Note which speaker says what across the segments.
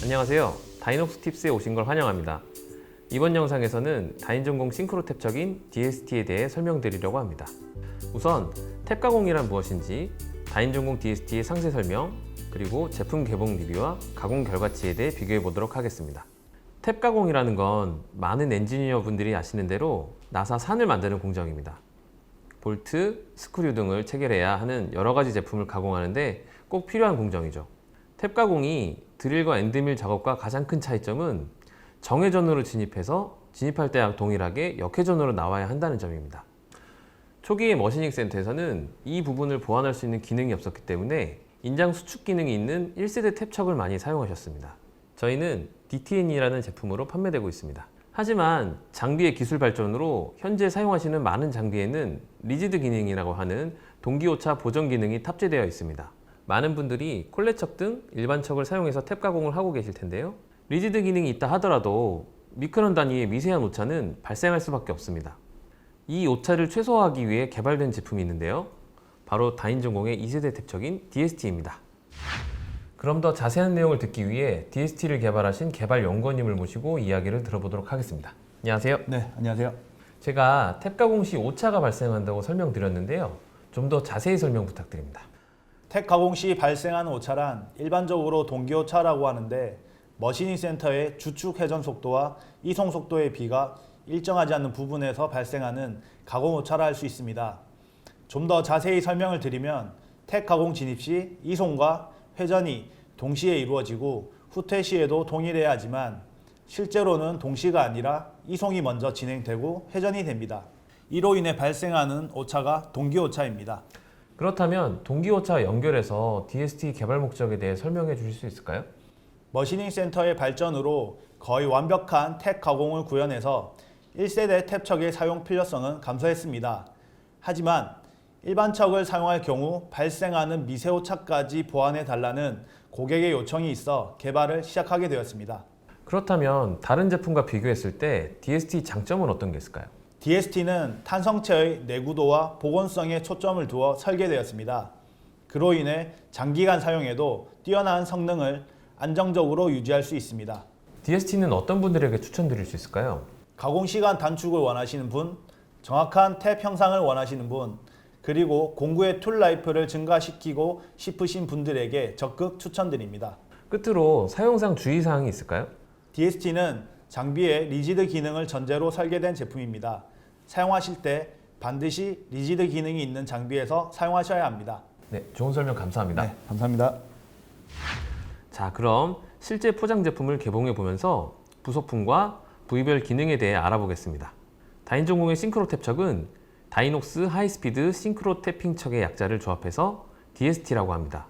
Speaker 1: 안녕하세요. 다이녹스 팁스에 오신 걸 환영합니다. 이번 영상에서는 다인전공 싱크로 탭적인 DST에 대해 설명드리려고 합니다. 우선 탭 가공이란 무엇인지, 다인전공 DST의 상세 설명, 그리고 제품 개봉 리뷰와 가공 결과치에 대해 비교해 보도록 하겠습니다. 탭 가공이라는 건 많은 엔지니어 분들이 아시는 대로 나사 산을 만드는 공정입니다. 볼트, 스크류 등을 체결해야 하는 여러 가지 제품을 가공하는데 꼭 필요한 공정이죠. 탭 가공이 드릴과 엔드밀 작업과 가장 큰 차이점은 정회전으로 진입해서 진입할 때와 동일하게 역회전으로 나와야 한다는 점입니다. 초기의 머시닝 센터에서는 이 부분을 보완할 수 있는 기능이 없었기 때문에 인장 수축 기능이 있는 1세대 탭척을 많이 사용하셨습니다. 저희는 DTN이라는 제품으로 판매되고 있습니다. 하지만 장비의 기술 발전으로 현재 사용하시는 많은 장비에는 리지드 기능이라고 하는 동기오차 보정 기능이 탑재되어 있습니다. 많은 분들이 콜레척 등 일반 척을 사용해서 탭 가공을 하고 계실 텐데요. 리지드 기능이 있다 하더라도 미크론 단위의 미세한 오차는 발생할 수밖에 없습니다. 이 오차를 최소화하기 위해 개발된 제품이 있는데요. 바로 다인전공의 2세대 탭척인 DST입니다. 그럼 더 자세한 내용을 듣기 위해 DST를 개발하신 개발 연구원님을 모시고 이야기를 들어보도록 하겠습니다. 안녕하세요.
Speaker 2: 네, 안녕하세요.
Speaker 1: 제가 탭 가공 시 오차가 발생한다고 설명드렸는데요. 좀 더 자세히 설명 부탁드립니다.
Speaker 2: 탭 가공 시 발생하는 오차란 일반적으로 동기오차라고 하는데 머시닝 센터의 주축 회전 속도와 이송 속도의 비가 일정하지 않는 부분에서 발생하는 가공 오차라 할 수 있습니다. 좀 더 자세히 설명을 드리면 탭 가공 진입 시 이송과 회전이 동시에 이루어지고 후퇴 시에도 동일해야 하지만 실제로는 동시가 아니라 이송이 먼저 진행되고 회전이 됩니다. 이로 인해 발생하는 오차가 동기오차입니다.
Speaker 1: 그렇다면 동기오차와 연결해서 DST 개발 목적에 대해 설명해 주실 수 있을까요?
Speaker 2: 머시닝 센터의 발전으로 거의 완벽한 탭 가공을 구현해서 1세대 탭척의 사용 필요성은 감소했습니다. 하지만 일반 척을 사용할 경우 발생하는 미세오차까지 보완해 달라는 고객의 요청이 있어 개발을 시작하게 되었습니다.
Speaker 1: 그렇다면 다른 제품과 비교했을 때 DST 장점은 어떤 게 있을까요?
Speaker 2: DST는 탄성체의 내구도와 보건성에 초점을 두어 설계되었습니다. 그로 인해 장기간 사용해도 뛰어난 성능을 안정적으로 유지할 수 있습니다.
Speaker 1: DST는 어떤 분들에게 추천드릴 수 있을까요?
Speaker 2: 가공 시간 단축을 원하시는 분, 정확한 탭 형상을 원하시는 분, 그리고 공구의 툴 라이프를 증가시키고 싶으신 분들에게 적극 추천드립니다.
Speaker 1: 끝으로 사용상 주의사항이 있을까요?
Speaker 2: DST는 장비의 리지드 기능을 전제로 설계된 제품입니다. 사용하실 때 반드시 리지드 기능이 있는 장비에서 사용하셔야 합니다.
Speaker 1: 네, 좋은 설명 감사합니다.
Speaker 2: 네, 감사합니다.
Speaker 1: 자, 그럼 실제 포장 제품을 개봉해 보면서 부속품과 부위별 기능에 대해 알아보겠습니다. 다인전공의 싱크로 탭척은 다이녹스 하이스피드 싱크로 태핑 척의 약자를 조합해서 DST라고 합니다.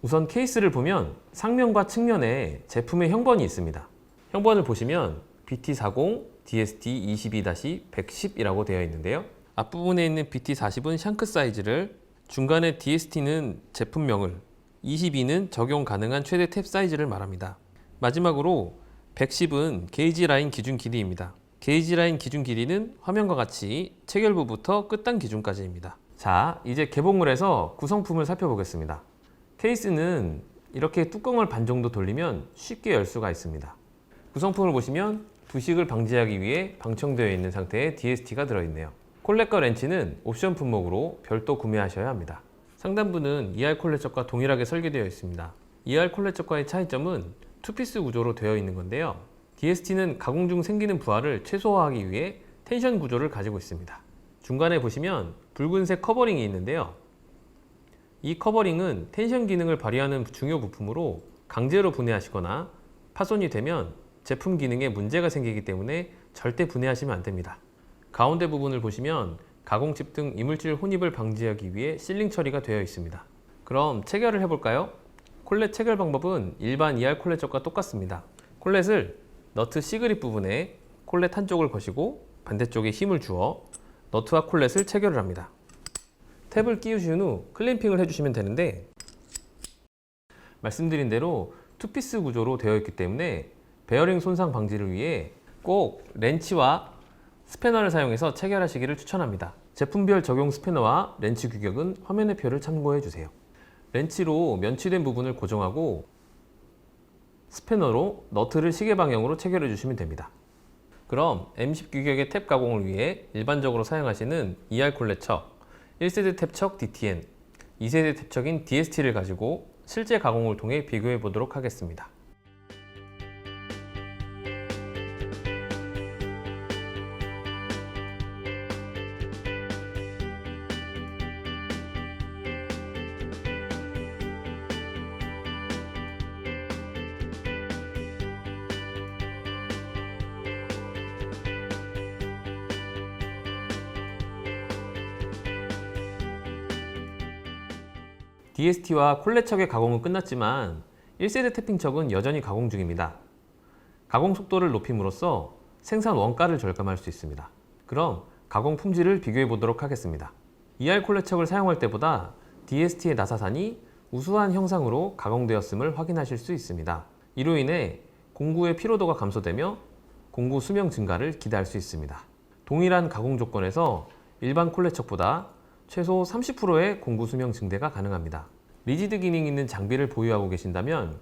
Speaker 1: 우선 케이스를 보면 상면과 측면에 제품의 형번이 있습니다. 형번을 보시면 BT40, DST22-110이라고 되어 있는데요. 앞부분에 있는 BT40은 샹크 사이즈를, 중간에 DST는 제품명을, 22는 적용 가능한 최대 탭 사이즈를 말합니다. 마지막으로 110은 게이지 라인 기준 길이입니다. 게이지 라인 기준 길이는 화면과 같이 체결부부터 끝단 기준까지입니다. 자, 이제 개봉을 해서 구성품을 살펴보겠습니다. 케이스는 이렇게 뚜껑을 반 정도 돌리면 쉽게 열 수가 있습니다. 구성품을 보시면 부식을 방지하기 위해 방청되어 있는 상태의 DST가 들어있네요. 콜렛과 렌치는 옵션 품목으로 별도 구매하셔야 합니다. 상단부는 ER 콜렛적과 동일하게 설계되어 있습니다. ER 콜렛적과의 차이점은 투피스 구조로 되어 있는 건데요. DST는 가공 중 생기는 부하를 최소화하기 위해 텐션 구조를 가지고 있습니다. 중간에 보시면 붉은색 커버링이 있는데요. 이 커버링은 텐션 기능을 발휘하는 중요 부품으로 강제로 분해하시거나 파손이 되면 제품 기능에 문제가 생기기 때문에 절대 분해하시면 안 됩니다. 가운데 부분을 보시면 가공칩 등 이물질 혼입을 방지하기 위해 실링 처리가 되어 있습니다. 그럼 체결을 해볼까요? 콜렛 체결 방법은 일반 ER 콜렛적과 똑같습니다. 콜렛을 너트 C그립 부분에 콜렛 한쪽을 거시고 반대쪽에 힘을 주어 너트와 콜렛을 체결을 합니다. 탭을 끼우신 후 클램핑을 해주시면 되는데, 말씀드린 대로 투피스 구조로 되어 있기 때문에 베어링 손상 방지를 위해 꼭 렌치와 스패너를 사용해서 체결하시기를 추천합니다. 제품별 적용 스패너와 렌치 규격은 화면의 표를 참고해 주세요. 렌치로 면치된 부분을 고정하고 스패너로 너트를 시계 방향으로 체결해 주시면 됩니다. 그럼 M10 규격의 탭 가공을 위해 일반적으로 사용하시는 ER 콜레척, 1세대 탭척 DTN, 2세대 탭척인 DST를 가지고 실제 가공을 통해 비교해 보도록 하겠습니다. DST와 콜레척의 가공은 끝났지만 1세대 태핑척은 여전히 가공 중입니다. 가공 속도를 높임으로써 생산 원가를 절감할 수 있습니다. 그럼 가공 품질을 비교해 보도록 하겠습니다. ER 콜레척을 사용할 때보다 DST의 나사산이 우수한 형상으로 가공되었음을 확인하실 수 있습니다. 이로 인해 공구의 피로도가 감소되며 공구 수명 증가를 기대할 수 있습니다. 동일한 가공 조건에서 일반 콜레척보다 최소 30%의 공구 수명 증대가 가능합니다. 리지드 기능이 있는 장비를 보유하고 계신다면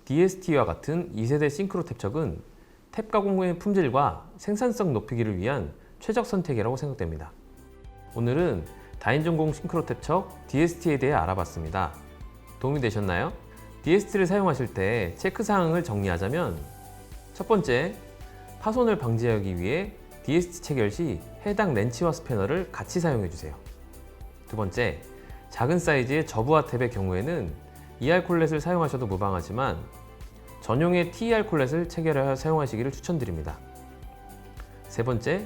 Speaker 1: DST와 같은 2세대 싱크로 탭척은 탭 가공 후의 품질과 생산성 높이기를 위한 최적 선택이라고 생각됩니다. 오늘은 다인전공 싱크로 탭척 DST에 대해 알아봤습니다. 도움이 되셨나요? DST를 사용하실 때 체크사항을 정리하자면 첫 번째, 파손을 방지하기 위해 DST 체결 시 해당 렌치와 스패너를 같이 사용해주세요. 두 번째, 작은 사이즈의 저부하 탭의 경우에는 ER 콜렛을 사용하셔도 무방하지만 전용의 TER 콜렛을 체결하여 사용하시기를 추천드립니다. 세 번째,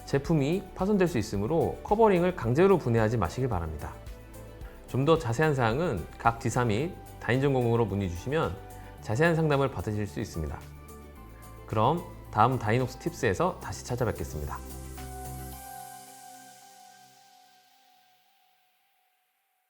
Speaker 1: 제품이 파손될 수 있으므로 커버링을 강제로 분해하지 마시길 바랍니다. 좀 더 자세한 사항은 각 지사 및 다인전공으로 문의 주시면 자세한 상담을 받으실 수 있습니다. 그럼 다음 다이녹스 팁스에서 다시 찾아뵙겠습니다.